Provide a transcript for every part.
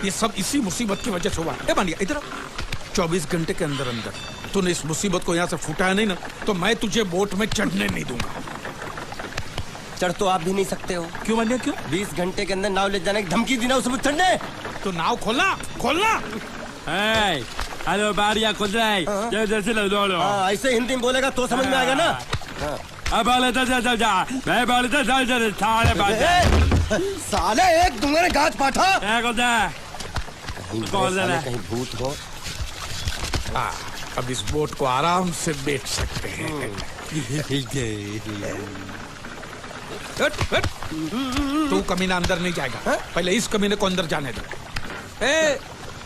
ये सब इसी मुसीबत की वजह से हुआ है। मानिया इधर 24 घंटे के अंदर अंदर तूने इस मुसीबत को यहाँ से फुटाया नहीं ना तो मैं तुझे बोट में चढ़ने नहीं दूंगा। चढ़ तो आप भी नहीं सकते हो। क्यों मानिया क्यों? 20 घंटे के अंदर नाव ले जाने की धमकी दी ना उसे मुझे चढ़ने। तो नाव खोलना खोलना। हेलो बारिया खुल रहा है। ऐसे हिंदी में बोलेगा तो समझ में आएगा ना। अब मैं साले एक दूंगे गाज पाठा। कहीं भूत हो। अब इस बोट को आराम से बेच सकते हैं। तू कमीना अंदर नहीं जाएगा। पहले इस कमीने को अंदर जाने दो।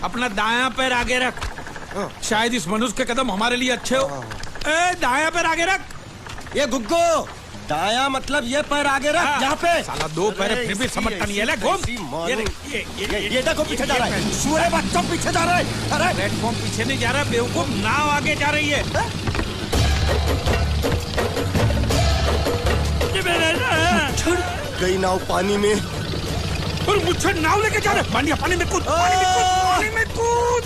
अपना दायां पैर आगे रख। शायद इस मनुष्य के कदम हमारे लिए अच्छे हो। दायां पैर आगे रख। ये गुग्गो दाया मतलब ये पैर आगे रख। यहाँ पे साला 2 पैर फिर भी समझता नहीं है। घूम। ये देखो पीछे जा रहा है। सूरे बच्चों पीछे जा रहा है। अरे प्लेटफॉर्म पीछे नहीं जा रहा बेवकूफ, नाव आगे जा रही है। गई नाव पानी में और मुझे नाव लेके जा रहे। पानी में कूद। पानी में कूद।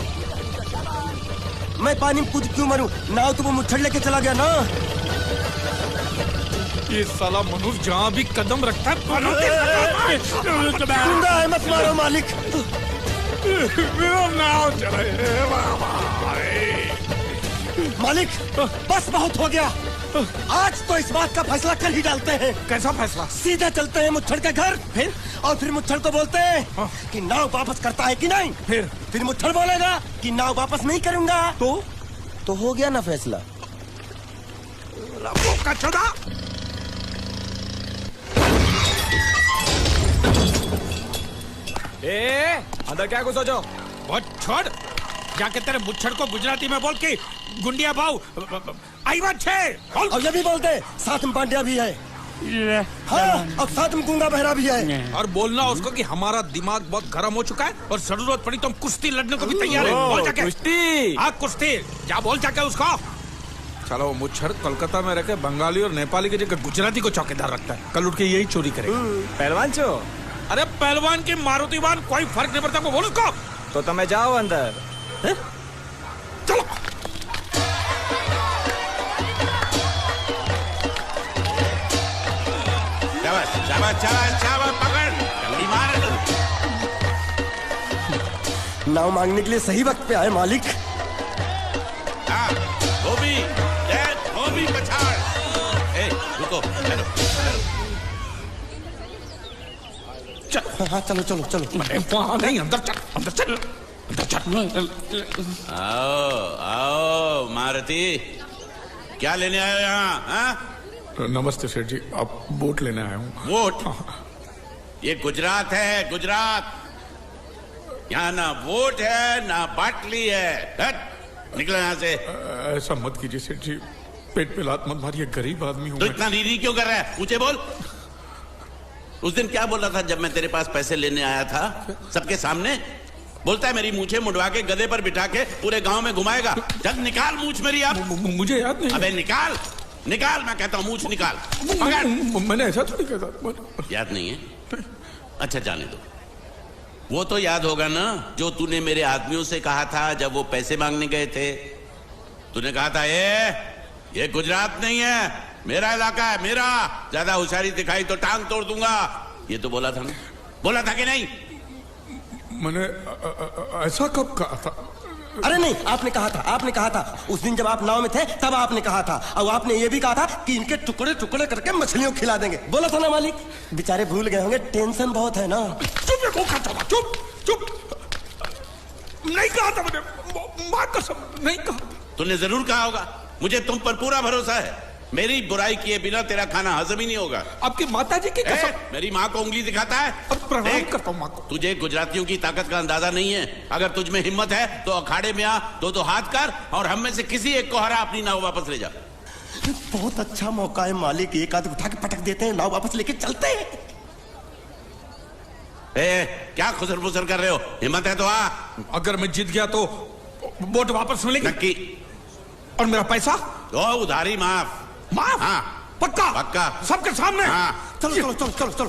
मैं पानी में कूद क्यों मरूं? नाव तो वो मुच्छड़ लेके चला गया ना। ये साला मनुष्य जहाँ भी कदम रखता है गुंडा है, मत मारो मालिक। नाव चले मालिक बस बहुत हो गया। आज तो इस बात का फैसला कर ही डालते हैं। कैसा फैसला? सीधे चलते हैं मुच्छड़ के घर। फिर मुच्छड़ को बोलते हैं कि नाव वापस करता है कि नहीं। फिर मुच्छड़ बोलेगा कि नाव वापस नहीं करूंगा। तो हो गया ना फैसला। अंदर क्या घुसो जो? बहुत छोड़। जाके तेरे मुच्छड़ को गुजराती में बोल के गुंडिया भाव आई बात छे। और ये भी बोलते साथ में पांड्या भी है। हाँ, और साथ में गूंगा बहरा भी है। और बोलना उसको कि हमारा दिमाग बहुत गर्म हो चुका है और जरूरत पड़ी तो हम कुश्ती लड़ने को भी तैयार है। बोल जाके कुश्ती। हाँ कुश्ती जा बोल जाके उसको। चलो वो मुच्छड़ कोलकाता में रहकर बंगाली और नेपाली की जगह गुजराती को चौकीदार रखता है। कल उठ के यही चोरी करेगा। पहलवान चो। अरे पहलवान की मारुति वाहन कोई फर्क नहीं पड़ता। बोल उसको। तो तुम्हें जाओ अंदर। चलो पकड़ मार। नाव मांगने के लिए सही वक्त पे आए मालिक। धोबी पछाड़। रुको हाँ चलो चलो चलो। वहाँ नहीं, अंदर चल अंदर चल अंदर चल। आओ मारुति, क्या लेने आए हो यहाँ? नमस्ते सेठ जी, आप बोट लेने आया हूँ। बोट? ये गुजरात है, गुजरात। यहाँ ना बोट है ना बाटली है। निकलो यहाँ से। ऐसा मत कीजिए सेठ जी, पेट पे लात मत मारिए, गरीब आदमी हूँ। तो इतना रीरी क्यों कर रहा है? पूछे बोल। उस दिन क्या बोला था जब मैं तेरे पास पैसे लेने आया था सबके सामने? बोलता है मेरी मूछें मुंडवा के गधे पर बिठा के पूरे गांव में घुमाएगा। जब निकाल मूछ मेरी। अब मुझे याद नहीं। अबे निकाल निकाल, मैं कहता हूँ मूछ निकाल। मैंने ऐसा थोड़ी कहता। याद नहीं है? अच्छा जाने दो। वो तो याद होगा ना जो तूने मेरे आदमियों से कहा था जब वो पैसे मांगने गए थे। तूने कहा था ये गुजरात नहीं है, मेरा इलाका है, मेरा। ज्यादा होशियारी दिखाई तो टांग तोड़ दूंगा। ये तो बोला था ना? बोला था कि नहीं? मैंने ऐसा कब कहा था? अरे नहीं, आपने कहा था उस दिन जब आप नाव में थे तब आपने कहा था। और आपने ये भी कहा था कि इनके टुकड़े टुकड़े करके मछलियों खिला देंगे। बोला था ना मालिक? बेचारे भूल गए होंगे, टेंशन बहुत है ना। चुप चुप। नहीं कहा था मैंने, मां कसम नहीं कहा। तूने जरूर कहा होगा। मुझे तुम पर पूरा भरोसा है। मेरी बुराई किए बिना तेरा खाना हजम ही नहीं होगा। आपकी माता जी की कसम। मेरी माँ को उंगली दिखाता है। अब प्रणाम करता हूँ माँ को। तुझे गुजरातियों की ताकत का अंदाजा नहीं है। अगर तुझ में हिम्मत है तो अखाड़े में आ, दो हाथ कर और हम में से किसी एक को हरा अपनी नाव वापस ले जा। बहुत अच्छा मौका है मालिक, एक आदमी उठा के पटक देते हैं, नाव वापस लेके चलते हैं। क्या खुसर फुसर कर रहे हो? हिम्मत है तो आ। अगर मैं जीत गया तो बोट वापस मिलेगी? नक्की। और मेरा पैसा? तो उधारी माफ। माफ? हाँ पक्का? पक्का। सबके सामने? हाँ। चलो चलो चलो चलो चलो।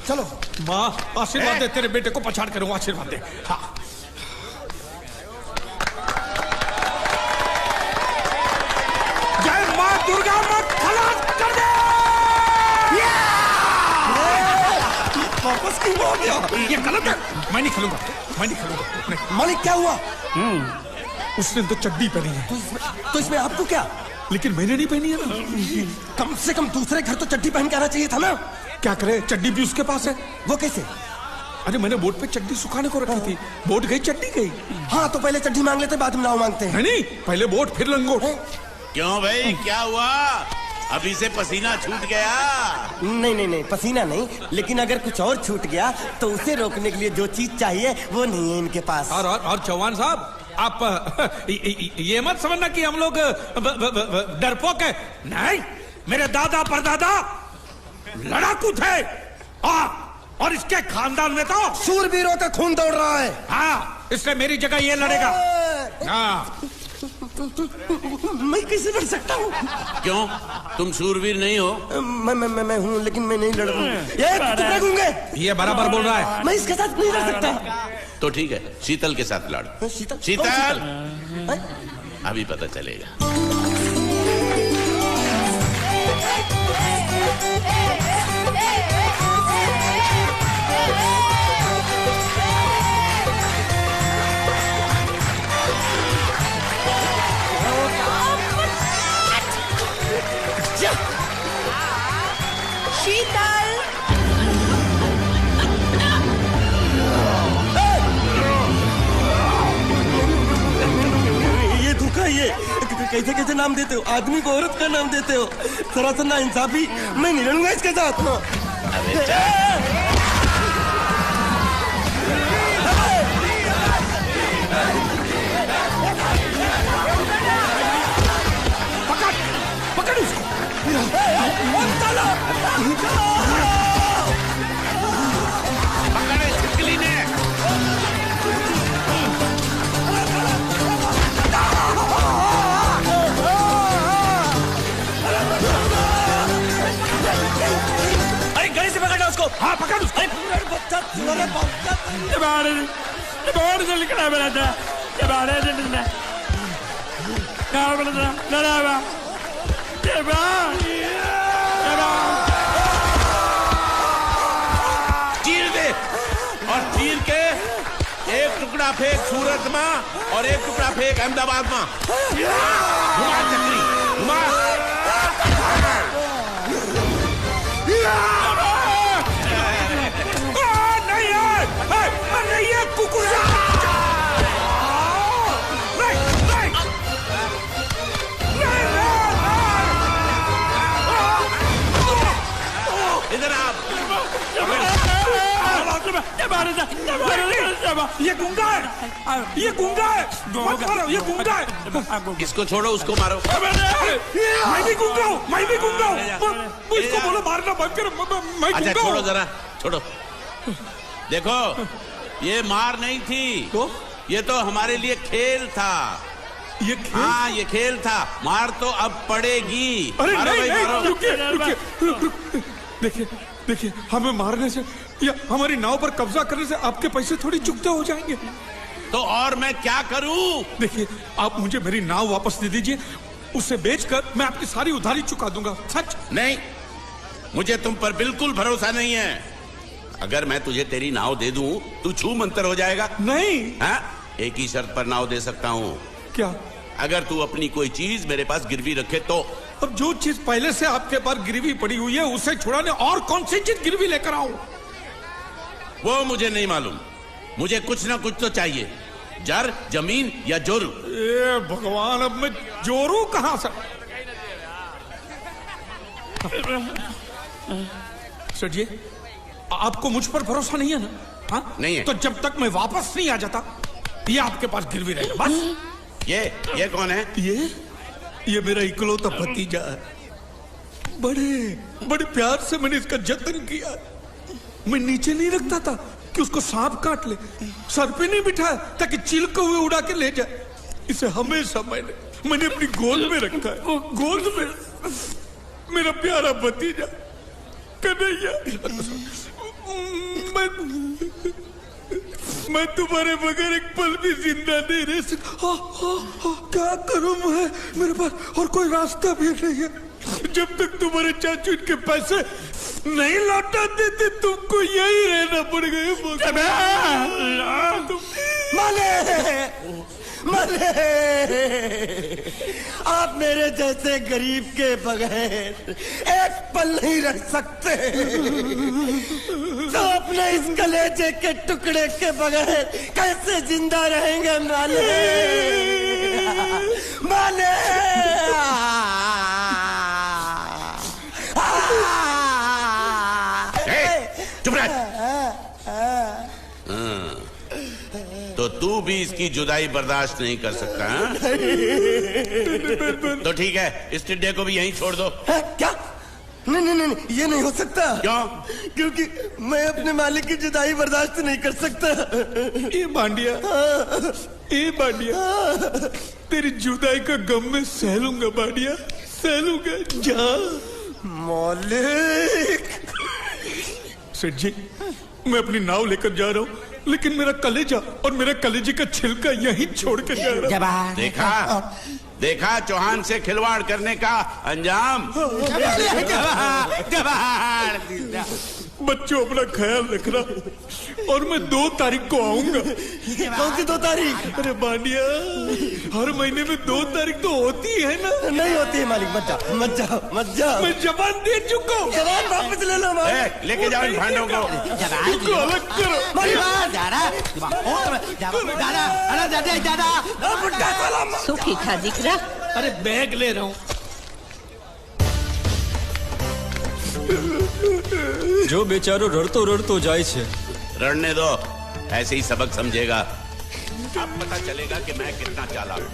चलो। माँ आशीर्वाद दे, तेरे बेटे को पछाड़ कर आशीर्वाद दे। हाँ जय माँ दुर्गा, मत खलास कर दे। वापस क्यों हो गया? ये गलत है, मैं नहीं खेलूंगा, मैं नहीं खेलूंगा नहीं। मालिक क्या हुआ? उसने तो चड्डी पहनी है, तो इसमें आपको क्या? लेकिन मैंने नहीं पहनी है ना। कम से कम दूसरे घर तो चड्डी पहन के आना चाहिए था ना। क्या करे, चड्डी भी उसके पास है। वो कैसे? अरे मैंने बोट पे चड्डी सुखाने को रखी थी, बोट गई चड्डी गई। हाँ तो पहले चड्डी मांग लेते, बाद में नाव मांगते हैं। नहीं, पहले बोट फिर लंगोट। क्यों भाई, क्या हुआ? अभी से पसीना छूट गया? नहीं नहीं नहीं, पसीना नहीं, लेकिन अगर कुछ और छूट गया तो उसे रोकने के लिए जो चीज चाहिए वो नहीं है इनके पास। और चौहान साहब, आप ये मत समझना कि हम लोग डरपोक है। नहीं, मेरे दादा परदादा लड़ाकू थे, और इसके खानदान में तो शूरवीरों का खून दौड़ रहा है। हाँ, इसलिए मेरी जगह ये लड़ेगा। हाँ। मैं कैसे लड़ सकता हूँ? क्यों, तुम शूरवीर नहीं हो? मैं हूँ, लेकिन मैं नहीं लड़ रहा हूँ। ये गूंगे, ये बराबर बोल रहा है। मैं इसके साथ नहीं लड़ सकता। तो ठीक है, शीतल के साथ लड़। शीतल? शीतल, हैं? अभी पता चलेगा। शीतल, ये धोखा, ये कैसे कैसे नाम देते हो? आदमी को औरत का नाम देते हो, सरासर ना इंसाफी। मैं नहीं लड़ूंगा इसके साथ। अरे चल। पकड़ इसको। पकड़े छिपकली ने। अरे गले से पकड़ना उसको। हाँ पकड़ उसको। बाहर से लिखना बना था, बाहर से लिखना बना था, लड़ा चीर दे, और चीर के एक टुकड़ा फेंक सूरत में और एक टुकड़ा फेंक अहमदाबाद में। घुमा चक्री, घुमा। नहीं है कुकुर। इधर आप। ये गुंगा है, ये गुंगा है, मत मारो, ये गुंगा है। इसको छोड़ो, उसको मारो। मैं भी गुंगा हूँ, मैं भी गुंगा हूँ। इसको बोलो मारना बंद करो, मैं अच्छा गुंगा छोड़ो, हूँ। जरा छोड़ो। देखो, ये मार नहीं थी, तो ये तो हमारे लिए खेल था। ये खेल? हाँ, ये खेल था। मार तो अब पड़ेगी। अरे मारो नहीं, भाई, नहीं, मारो। रुकिए, रुकिए, रुक। देखिए, देखिए, हमें मारने से या हमारी नाव पर कब्जा करने से आपके पैसे थोड़ी चुकते हो जाएंगे। तो और मैं क्या करूं? देखिए, आप मुझे मेरी नाव वापस दे दीजिए, उसे बेचकर मैं आपकी सारी उधारी चुका दूंगा। सच? नहीं, मुझे तुम पर बिल्कुल भरोसा नहीं है। अगर मैं तुझे तेरी नाव दे दूं, तू छू मंतर हो जाएगा। नहीं। हाँ? एक ही शर्त पर नाव दे सकता हूँ। क्या? अगर तू अपनी कोई चीज मेरे पास गिरवी रखे तो। अब जो चीज पहले से आपके पास गिरवी पड़ी हुई है उसे छुड़ाने और कौन सी चीज गिरवी लेकर आऊं? वो मुझे नहीं मालूम। मुझे कुछ ना कुछ तो चाहिए, जर, जमीन या जोरू। ए भगवान, अब मैं जोरू कहां से? सर जी, आपको मुझ पर भरोसा नहीं है ना? हाँ? नहीं है। तो जब तक मैं वापस नहीं आ जाता, ये आपके पास गिरवी रहेगा बस। ये कौन है? ये मेरा इकलौता भतीजा है। बड़े बड़े प्यार से मैंने इसका जतन किया। मैं नीचे नहीं रखता था कि उसको सांप काट ले, सर पे नहीं बिठाया ताकि चिलके हुए उड़ा के ले जाए। इसे हमेशा मैंने अपनी गोद में रखा है। गोद में मेरा प्यारा भतीजा कन्हैया। मैं तुम्हारे बगैर एक पल भी जिंदा नहीं रह सकता। क्या करूं मैं? मेरे पास और कोई रास्ता भी नहीं है। जब तक तुम्हारे चाचू इनके पैसे नहीं लौटा देते तुमको यही रहना पड़ेगा। माले, आप मेरे जैसे गरीब के बगैर एक पल नहीं रह सकते, तो अपने इस कलेजे के टुकड़े के बगैर कैसे जिंदा रहेंगे माले? माले, चुप रह। तो तू भी इसकी जुदाई बर्दाश्त नहीं कर सकता हाँ? तो ठीक है, इस टिड्डे को भी यहीं छोड़ दो। क्या? नहीं, ये नहीं हो सकता। क्यों? क्योंकि मैं अपने मालिक की जुदाई बर्दाश्त नहीं कर सकता। ये बांडिया, तेरी जुदाई का गम में सह लूंगा बांडिया, सह लूंगा। जा मालिक। सेठ जी, मैं अपनी नाव लेकर जा रहा हूँ, लेकिन मेरा कलेजा और मेरा कलेजे का छिलका यहीं छोड़ कर जा रहा हूँ। देखा चौहान से खिलवाड़ करने का अंजाम। बच्चों, अपना ख्याल रखना, और मैं 2 तारीख को आऊंगा। कौन सी 2 तारीख? अरे बांडिया, हर महीने में 2 तारीख तो होती है ना? नहीं होती है मालिक, मत जाओ। मैं जबान दे चुका हूँ। जबान वापस ले लो मालिक। लेके जाओ इन भांडों को। इनको अलग करो। सुखी था दिखरा। अरे बैग ले रहा हूँ। जो बेचारो रड़तो जाए छे। रड़ने दो, ऐसे ही सबक समझेगा। अब पता चलेगा कि मैं कितना चालाक हूँ।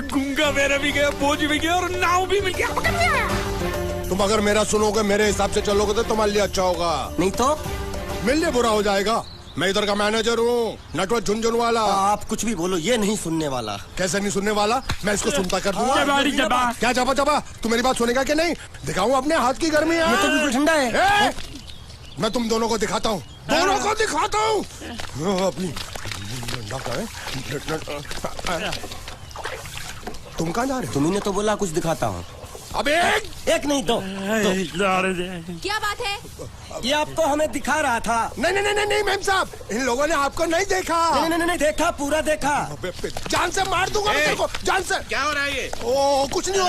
गुंगा मेरा भी गया, बोझ भी गया और नाव भी मिल गया। तुम अगर मेरा सुनोगे, मेरे हिसाब से चलोगे तो तुम्हारे लिए अच्छा होगा, नहीं तो मेरे लिए बुरा हो जाएगा। मैं इधर का मैनेजर हूँ, नटवर झुनझुनवाला। आप कुछ भी बोलो, ये नहीं सुनने वाला। कैसे नहीं सुनने वाला? मैं इसको सुनता कर दूंगा। क्या जबा? तू मेरी बात सुनेगा कि नहीं? दिखाऊं अपने हाथ की गर्मी? ये तो बिल्कुल ठंडा है। मैं तुम दोनों को दिखाता हूँ, अपनी। तुम कहाँ जा रहे हो? तुम्ही तो बोला कुछ दिखाता हूँ। अब एक नहीं, 2। क्या बात है? ये आपको हमें दिखा रहा था। नहीं मेम साहब, इन लोगों ने आपको नहीं देखा। नहीं, देखा, पूरा देखा। जान से मार दूंगा तेरे को, जान से। क्या हो रहा है ये? ओ कुछ नहीं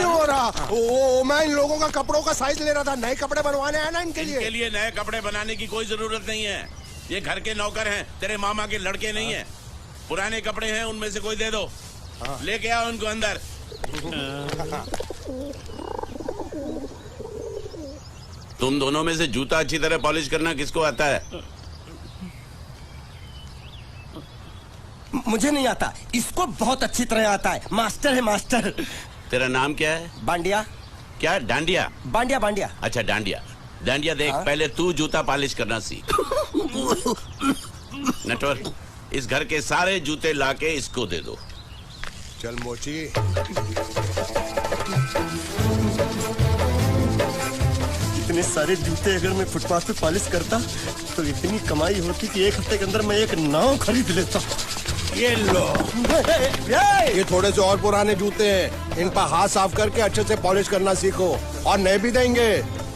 हो रहा। ओ मैं इन लोगों का कपड़ों का साइज ले रहा था, नए कपड़े बनवाने आया ना इनके लिए। नए कपड़े बनाने की कोई जरूरत नहीं है। ये घर के नौकर हैं, तेरे मामा के लड़के नहीं हैं। पुराने कपड़े हैं, उनमें से कोई दे दो। लेके आओ उनको अंदर। तुम दोनों में से जूता अच्छी तरह पॉलिश करना किसको आता है? मुझे नहीं आता, इसको बहुत अच्छी तरह आता है। मास्टर है, मास्टर। तेरा नाम क्या है? बांडिया। क्या? डांडिया? बांडिया। अच्छा, डांडिया देख, पहले तू जूता पॉलिश करना सीख। नटवर, इस घर के सारे जूते लाके इसको दे दो। चल मोची। इतने सारे जूते अगर मैं फुटपाथ पे पॉलिश करता तो इतनी कमाई होती कि 1 हफ्ते के अंदर मैं एक नाव खरीद लेता। ये लो, ये थोड़े से और पुराने जूते हैं, इन पर हाथ साफ करके अच्छे से पॉलिश करना सीखो, और नए भी देंगे।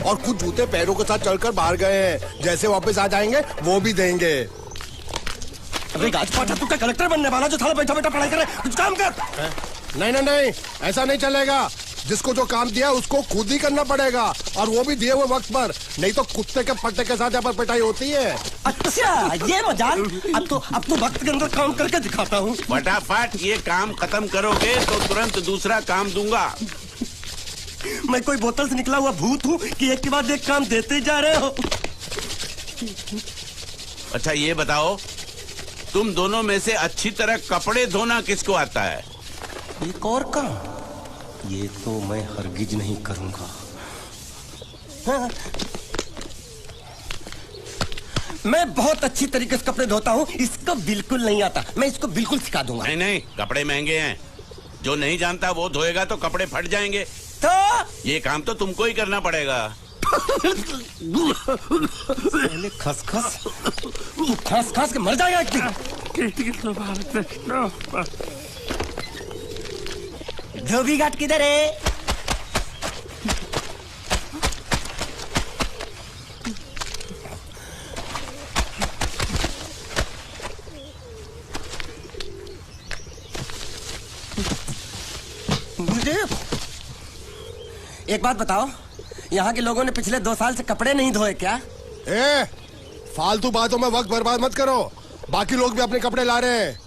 और कुछ जूते पैरों के साथ चलकर बाहर गए हैं, जैसे वापस आ जाएंगे वो भी देंगे। अरे गाजपाटा, तू क्या कलेक्टर बनने वाला जो थाला बैठा पढ़ाई करे? कुछ काम कर। नहीं, ऐसा नहीं चलेगा। जिसको जो काम दिया उसको खुद ही करना पड़ेगा, और वो भी दिए हुए वक्त पर, नहीं तो कुत्ते के पट्टे के साथ यहाँ पर पिटाई होती है। अच्छा, ये मजाक। अब तो वक्त के अंदर काम करके दिखाता हूँ। फटाफट ये काम खत्म करोगे तो तुरंत दूसरा काम दूंगा। मैं कोई बोतल से निकला हुआ भूत हूँ कि एक के बाद एक काम देते जा रहे हो? अच्छा ये बताओ, तुम दोनों में से अच्छी तरह कपड़े धोना किसको आता है? एक और काम, ये तो मैं हरगिज नहीं करूंगा। हाँ। मैं बहुत अच्छी तरीके से कपड़े धोता हूँ, इसको बिल्कुल नहीं आता। मैं इसको बिल्कुल सिखा दूंगा। नहीं, कपड़े महंगे हैं। जो नहीं जानता वो धोएगा तो कपड़े फट जाएंगे। तो ये काम तो तुमको ही करना पड़ेगा। पहले खसखस तू खास खास के मर जाएगा एक दिन। धोबी घाट किधर है? मुझे एक बात बताओ, यहाँ के लोगों ने पिछले 2 साल से कपड़े नहीं धोए क्या? ए, फालतू बातों में वक्त बर्बाद मत करो। बाकी लोग भी अपने कपड़े ला रहे हैं।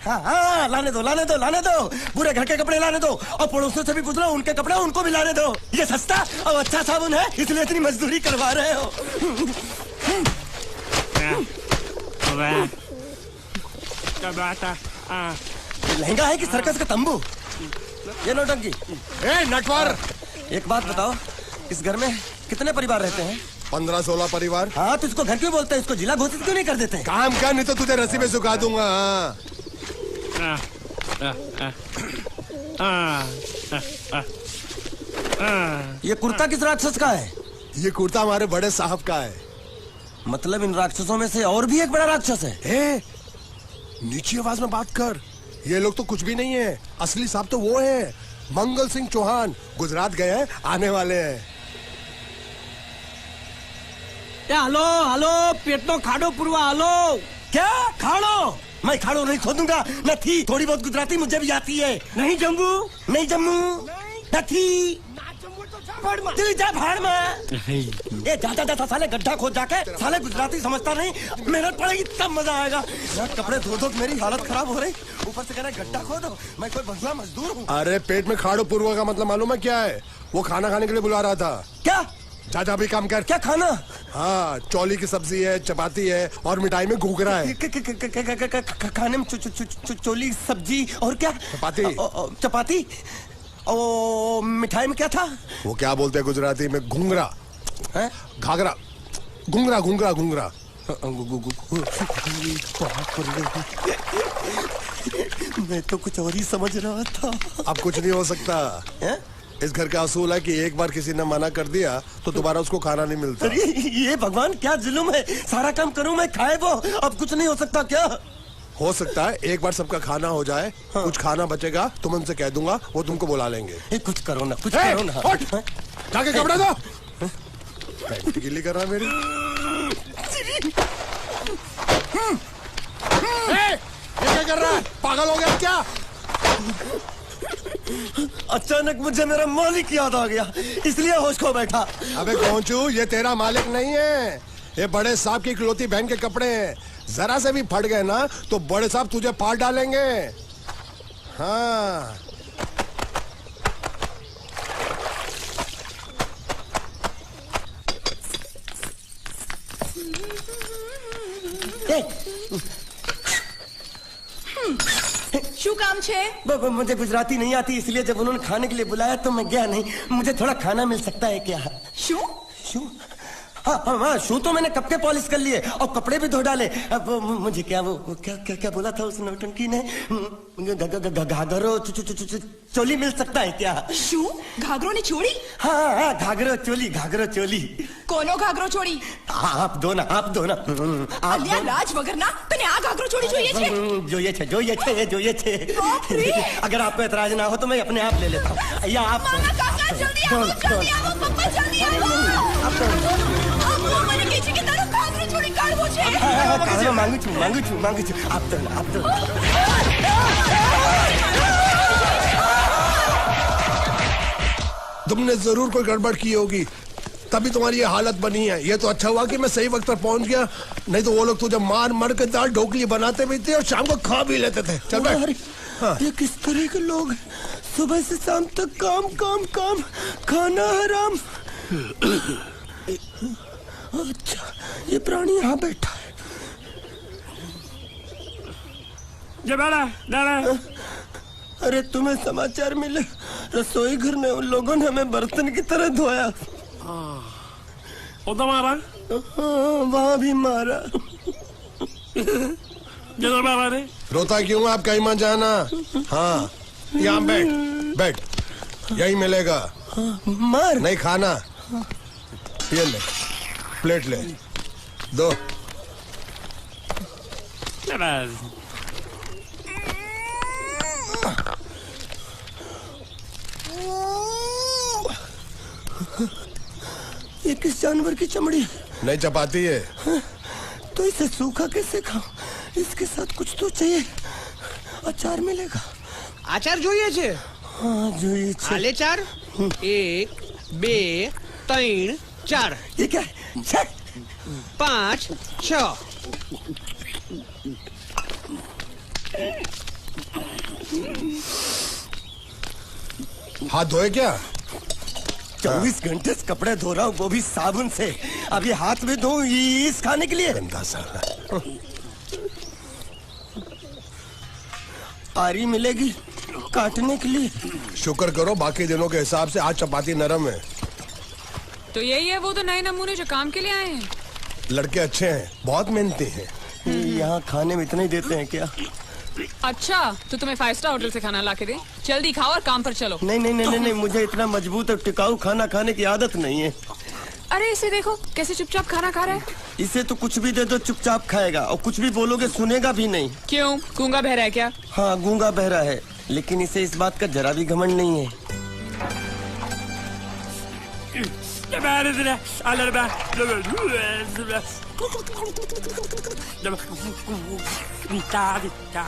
हाँ, लाने दो लाने दो लाने दो, पूरे घर के कपड़े लाने दो, और पड़ोसियों से भी पूछ लो, उनके कपड़े उनको भी लाने दो। ये सस्ता और अच्छा साबुन है, इसलिए इतनी मजदूरी करवा रहे हो। लहंगा है कि सर्कस का तंबू? ये नौटंकी। ए नटवर, एक बात बताओ, इस घर में कितने परिवार रहते हैं? 15-16 परिवार। हाँ, तो इसको घर क्यों बोलते हैं? इसको जिला घोषित क्यों नहीं कर देते? काम कर, नहीं तो तुझे रस्सी में सुखा दूंगा। ये कुर्ता किस राक्षस का है? ये कुर्ता हमारे बड़े साहब का है। मतलब इन राक्षसों में से और भी एक बड़ा राक्षस है? ए, नीची आवाज में बात कर। ये लोग तो कुछ भी नहीं है, असली साहब तो वो है, मंगल सिंह चौहान। गुजरात गए हैं, आने वाले हैं। હાલો હાલો પેટનો ખાડો પૂરવા હાલો. क्या खाड़ो? मैं खाड़ो नहीं खोदूंगा। नहीं, थोड़ी बहुत गुजराती मुझे भी आती है। નહીં જમવું? नहीं जम्मू नहीं, तू जा भाड़ में। ये जाता जाता साले गड्ढा खोद जाके साले गुजराती समझता नहीं, मेहनत पड़ेगी तब मजा आएगा। यार कपड़े धो धो मेरी हालत खराब हो रही, ऊपर से कह रहे गड्ढा खोदो। मैं कोई बंगला मजदूर हूँ? अरे पेट में खाड़ो पूर्वा का मतलब मालूम है क्या है? वो खाना खाने के लिए बुला रहा था। क्या? जा भी काम कर। क्या खाना? हाँ, चौली की सब्जी है, चपाती है और मिठाई में घूघरा है। खाने में चोली सब्जी और क्या? चपाती। चपाती। ओ मिठाई में क्या था? वो क्या बोलते हैं गुजराती में? घूंघरा है, घाघरा, घूंघरा घूंघरा घूंघरा। मैं तो कुछ और ही समझ रहा था। अब कुछ नहीं हो सकता है? इस घर का असूल है कि एक बार किसी ने मना कर दिया तो दोबारा उसको खाना नहीं मिलता। अरे ये भगवान क्या जुल्म है, सारा काम करूं मैं, खाए वो। अब कुछ नहीं हो सकता क्या? हो सकता है एक बार सबका खाना हो जाए। हाँ। कुछ खाना बचेगा तो मैं उनसे कह दूंगा, वो तुमको बुला लेंगे। कुछ करो ना, कुछ करो ना। जाके कपड़ा दो। पैंट गीली कर रहा मेरी। ये क्या कर रहा है? पागल हो गया क्या? अचानक मुझे मेरा मालिक याद आ गया, इसलिए होश खो बैठा। अबे पहुंचू, ये तेरा मालिक नहीं है, ये बड़े साहब की इकलौती बहन के कपड़े हैं। जरा से भी फट गए ना तो बड़े साहब तुझे फाड़ डालेंगे। हाँ, શું કામ છે? मुझे गुजराती नहीं आती, इसलिए जब उन्होंने खाने के लिए बुलाया तो मैं गया नहीं। मुझे थोड़ा खाना मिल सकता है क्या? શું? शू? हाँ, शू तो मैंने कब के पॉलिश कर लिए और कपड़े भी धो डाले। अब मुझे क्या वो क्या क्या क्या बोला था उस नौटंकी ने? घाघरो चोली मिल सकता है क्या? શું? ઘાઘરો ને ચોળી? हाँ, घाघरो चोली, घाघरो चोली। કોનો ઘાઘરો ચોળી? आप दो ना, आप दो ना। અલ્યા લાજ વગરના તને આ ઘાઘરો ચોળી જોઈએ છે? જોઈએ છે। अगर आपको एतराज ना हो तो मैं अपने आप ले लेता हूँ। या आप મામા કાકા જલ્દી આવો, જલ્દી આવો, પપ્પા જલ્દી આવો। અમ્મુ મને કહે છે કે તારો ઘાઘરો ચોળી કાઢવો છે। मांगू छू। आप दो ना, आप दो। तुमने जरूर कोई गड़बड़ की होगी, तभी तुम्हारी ये हालत बनी है। ये तो अच्छा हुआ कि मैं सही वक्त पर पहुंच गया, नहीं तो वो लोग तुझे मार के दाल ढोकली बनाते भी थे और शाम को खा भी लेते थे। चल बैठ। हाँ। ये किस तरह के लोग हैं? सुबह से शाम तक काम काम काम, खाना हराम। अच्छा, ये प्राणी यहाँ बैठा है। अरे तुम्हें समाचार मिले? रसोई घर में उन लोगों ने हमें बर्तन की तरह धोया। तो मारा? हाँ, वहाँ भी मारा। रोता क्यों? आप कहीं मत जाना। हाँ, यहाँ बैठ, यही मिलेगा। मार नहीं खाना। ये ले, प्लेट ले, दो। ये किस जानवर की चमड़ी है? नहीं चपाती है। तो इसे सूखा कैसे खाऊं? इसके साथ कुछ तो चाहिए। अचार मिलेगा? આચાર જોઈએ છે? हाँ જોઈએ છે। આલે ચાર 1 2 3 4 ये क्या है? छे! 5 6 हाथ धोए क्या? 24 घंटे से कपड़े धो रहा हूँ, वो भी साबुन से। अब ये हाथ में धो इस खाने के लिए? गंदा साला। आरी मिलेगी काटने के लिए? शुक्र करो बाकी दिनों के हिसाब से आज चपाती नरम है। तो यही है वो तो नए नमूने जो काम के लिए आए हैं। लड़के अच्छे हैं, बहुत मेहनती हैं। यहाँ खाने में इतना ही देते हैं क्या? अच्छा तो तुम्हें 5 स्टार होटल से खाना ला के दे। जल्दी खाओ और काम पर चलो। नहीं नहीं नहीं नहीं, नहीं मुझे इतना मजबूत और टिकाऊ खाना खाने की आदत नहीं है। अरे इसे देखो कैसे चुपचाप खाना खा रहा है। इसे तो कुछ भी दे दो चुपचाप खाएगा, और कुछ भी बोलोगे सुनेगा भी नहीं। क्यों गूंगा बहरा है क्या? हाँ गूंगा बहरा है, लेकिन इसे इस बात का जरा भी घमंड नहीं है।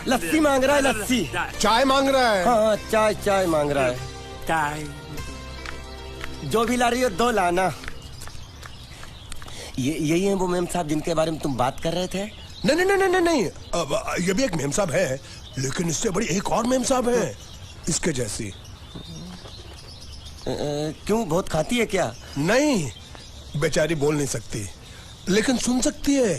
लस्सी मांग रहा है, लस्सी। चाय मांग रहा है। हाँ चाय चाय मांग रहा है। ચાય जो भी ला रही हो 2 लाना। ये यही है वो मेम साहब जिनके बारे में तुम बात कर रहे थे? नहीं नहीं नहीं नहीं नहीं, अब ये भी एक मेम साहब है, लेकिन इससे बड़ी एक और मेम साहब है इसके जैसी। क्यों बहुत खाती है क्या? नहीं, बेचारी बोल नहीं सकती लेकिन सुन सकती है।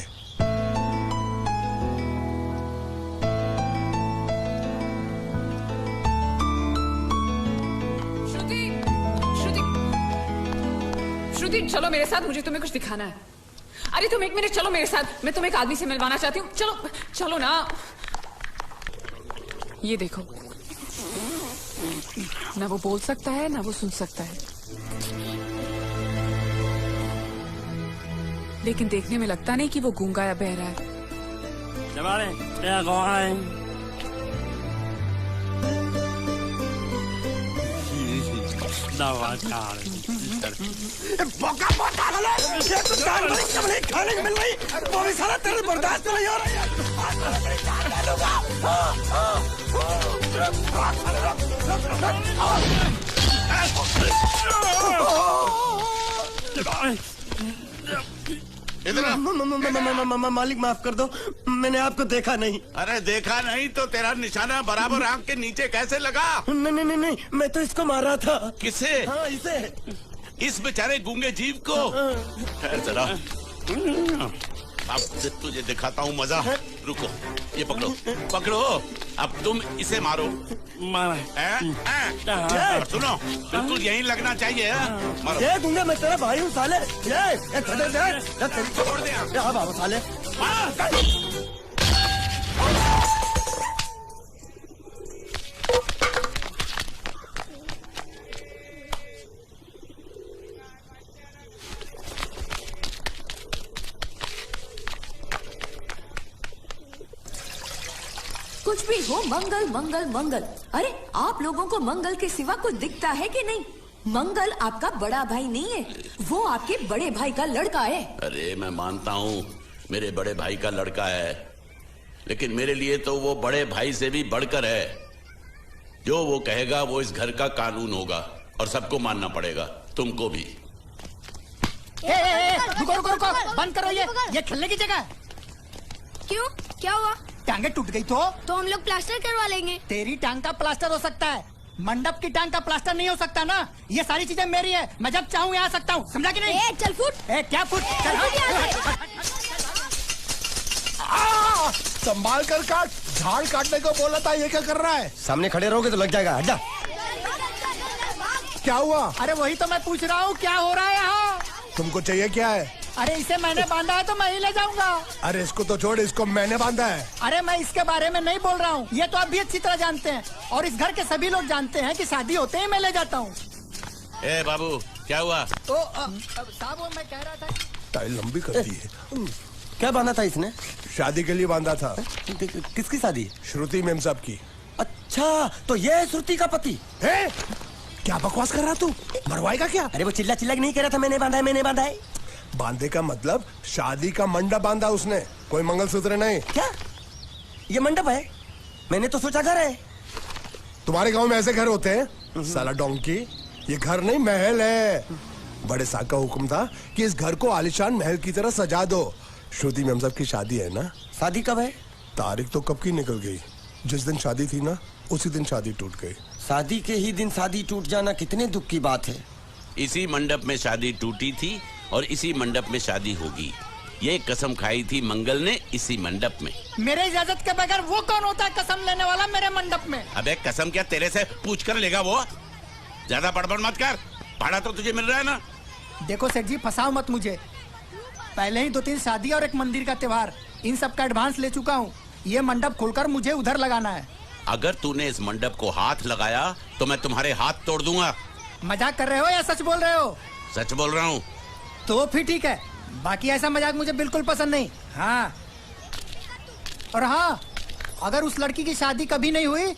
श्रुति श्रुति श्रुति चलो मेरे साथ, मुझे तुम्हें कुछ दिखाना है। अरे तुम 1 मिनट चलो मेरे साथ, मैं तुम्हें एक आदमी से मिलवाना चाहती हूँ। चलो चलो ना। ये देखो, ना वो बोल सकता है ना वो सुन सकता है, लेकिन देखने में लगता नहीं कि वो गूंगा या बहरा है। खाने मिल रही, वो भी सारा तेरे बर्दाश्त नहीं हो रहा। मालिक माफ कर दो, मैंने आपको देखा नहीं। अरे देखा नहीं तो तेरा निशाना बराबर आंख के नीचे कैसे लगा? नहीं नहीं नहीं नहीं, मैं तो इसको मार रहा था। किसे? हाँ इसे। इस बेचारे गूंगे जीव को? ठहर जरा, अब तुझे दिखाता हूँ मजा। रुको, ये पकड़ो पकड़ो, अब तुम इसे मारो। सुनो, बिल्कुल यहीं लगना चाहिए। मारो। ये गूंगे मैं तेरा भाई हूँ साले। ये छोड़ दे बाबा साले। कुछ भी हो मंगल मंगल मंगल। अरे आप लोगों को मंगल के सिवा कुछ दिखता है कि नहीं? मंगल आपका बड़ा भाई नहीं है, वो आपके बड़े भाई का लड़का है। अरे मैं मानता हूँ मेरे बड़े भाई का लड़का है, लेकिन मेरे लिए तो वो बड़े भाई से भी बढ़कर है। जो वो कहेगा वो इस घर का कानून होगा और सबको मानना पड़ेगा, तुमको भी। रुको रुको रुको, बंद करो ये खेलने की जगह। क्यों क्या हुआ? टांगे टूट गई तो हम लोग प्लास्टर करवा लेंगे। तेरी टांग का प्लास्टर हो सकता है, मंडप की टांग का प्लास्टर नहीं हो सकता ना। ये सारी चीजें मेरी है, मैं जब चाहूँ यहाँ आ सकता हूँ, समझा कि नहीं? चल फुट। क्या फुट? संभाल कर काट, झाड़ काटने को बोला था, ये क्या कर रहा है? सामने खड़े रहोगे तो लग जाएगा। हट जा। क्या हुआ? अरे वही तो मैं पूछ रहा हूँ, क्या हो रहा है यहाँ? तुमको चाहिए क्या है? अरे इसे मैंने बांधा है तो मैं ही ले जाऊंगा। अरे इसको तो छोड़, इसको मैंने बांधा है। अरे मैं इसके बारे में नहीं बोल रहा हूँ, ये तो आप भी अच्छी तरह जानते हैं और इस घर के सभी लोग जानते हैं कि शादी होते ही मैं ले जाता हूँ। ए बाबू, क्या हुआ? साहब वो मैं कह रहा था टाइल लंबी कर दी है। क्या बांधा था इसने? शादी के लिए बांधा था। किसकी शादी? श्रुति मेम साहब की। अच्छा, तो ये है श्रुति का पति है? क्या बकवास कर रहा तू? मरवाएगा क्या? अरे वो चिल्ला चिल्ला नहीं कह रहा था मैंने बांधा है, मैंने बांधा है। बांधे का मतलब शादी का मंडप बांधा उसने, कोई मंगलसूत्र नहीं। क्या ये मंडप है? मैंने तो सोचा घर है। तुम्हारे गांव में ऐसे घर होते हैं? साला डोंकी, ये घर नहीं महल है। बड़े साहब का हुक्म था कि इस घर को आलीशान महल की तरह सजा दो। श्रुति मेम साहब की शादी है ना? शादी कब है? तारीख तो कब की निकल गई। जिस दिन शादी थी ना, उसी दिन शादी टूट गई। शादी के ही दिन शादी टूट जाना कितने दुख की बात है। इसी मंडप में शादी टूटी थी और इसी मंडप में शादी होगी। ये कसम खाई थी मंगल ने इसी मंडप में। मेरे इजाजत के बगैर वो कौन होता है कसम लेने वाला मेरे मंडप में? अबे कसम क्या तेरे से पूछ कर लेगा वो? ज्यादा बड़बड़ मत कर, भाड़ा तो तुझे मिल रहा है ना। देखो सेठ जी, फंसाओ मत मुझे। पहले ही 2-3 शादी और एक मंदिर का त्योहार, इन सब का एडवांस ले चुका हूँ। ये मंडप खोलकर मुझे उधर लगाना है। अगर तूने इस मंडप को हाथ लगाया तो मैं तुम्हारे हाथ तोड़ दूंगा। मजाक कर रहे हो या सच बोल रहे हो? सच बोल रहा हूँ। तो फिर ठीक है, बाकी ऐसा मजाक मुझे बिल्कुल पसंद नहीं। हाँ, और हाँ, अगर उस लड़की की शादी कभी नहीं हुई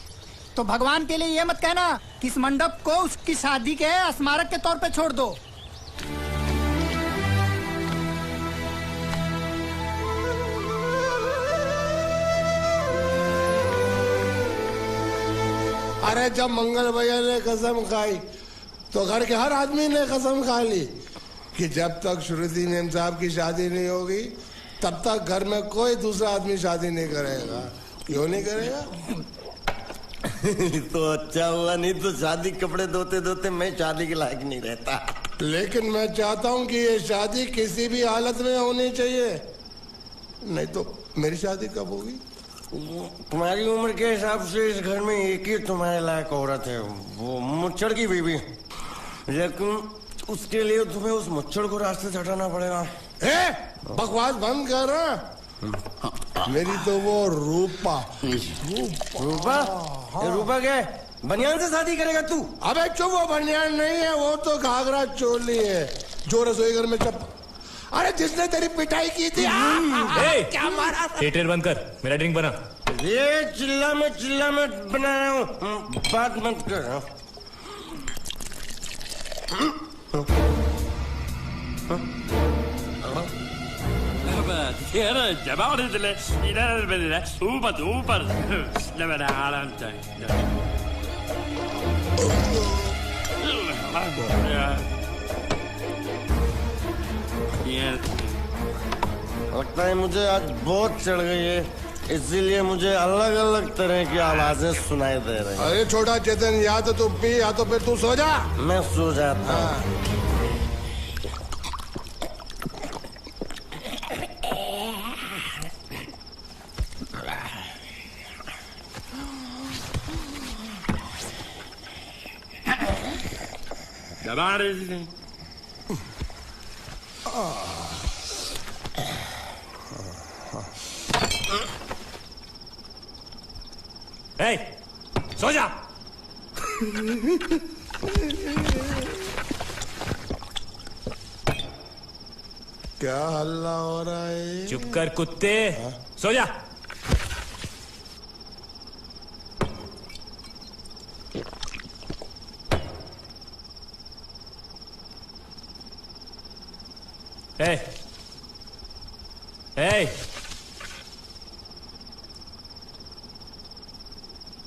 तो भगवान के लिए ये मत कहना कि इस मंडप को उसकी शादी के स्मारक के तौर पे छोड़ दो। अरे जब मंगल भैया ने कसम खाई तो घर के हर आदमी ने कसम खा ली कि जब तक श्रुति मेम साहब की शादी नहीं होगी तब तक घर में कोई दूसरा आदमी शादी नहीं करेगा। क्यों नहीं करेगा? तो अच्छा हुआ, नहीं तो शादी कपड़े धोते धोते मैं शादी के लायक नहीं रहता। लेकिन मैं चाहता हूँ कि ये शादी किसी भी हालत में होनी चाहिए, नहीं तो मेरी शादी कब होगी? तुम्हारी उम्र के हिसाब से इस घर में एक ही तुम्हारे लायक औरत है, वो मुच्छड़ की बीवी। लेकिन उसके लिए तुम्हें उस मुच्छड़ को रास्ते से हटाना पड़ेगा। बकवास बंद कर रहा। मेरी तो वो रूपा। रूपा? रूपा क्या बनियान से शादी करेगा तू? अबे चुप, वो बनियान नहीं है, वो तो घाघरा चोली है जो रसोई घर में चप। अरे जिसने तेरी पिटाई की थी। क्या मारा? थिएटर बंद कर, मेरा ड्रिंक बना। ये चिल्ला में बना रहा हूँ, बात मत कर। लगता है मुझे आज बहुत चढ़ गई है, इसीलिए मुझे अलग अलग तरह की आवाजें सुनाई दे रही हैं। अरे छोटा चेतन, या तो तू पी या तो फिर तू सो जा। मैं सो जाता हूँ। सो जा। क्या हल्ला हो रहा है? चुप कर कुत्ते, सो जा।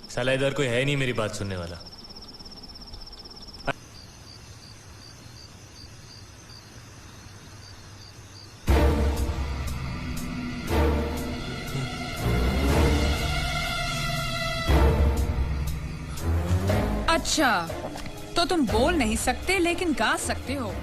साला इधर कोई है नहीं मेरी बात सुनने वाला। अच्छा, तो तुम बोल नहीं सकते लेकिन गा सकते हो।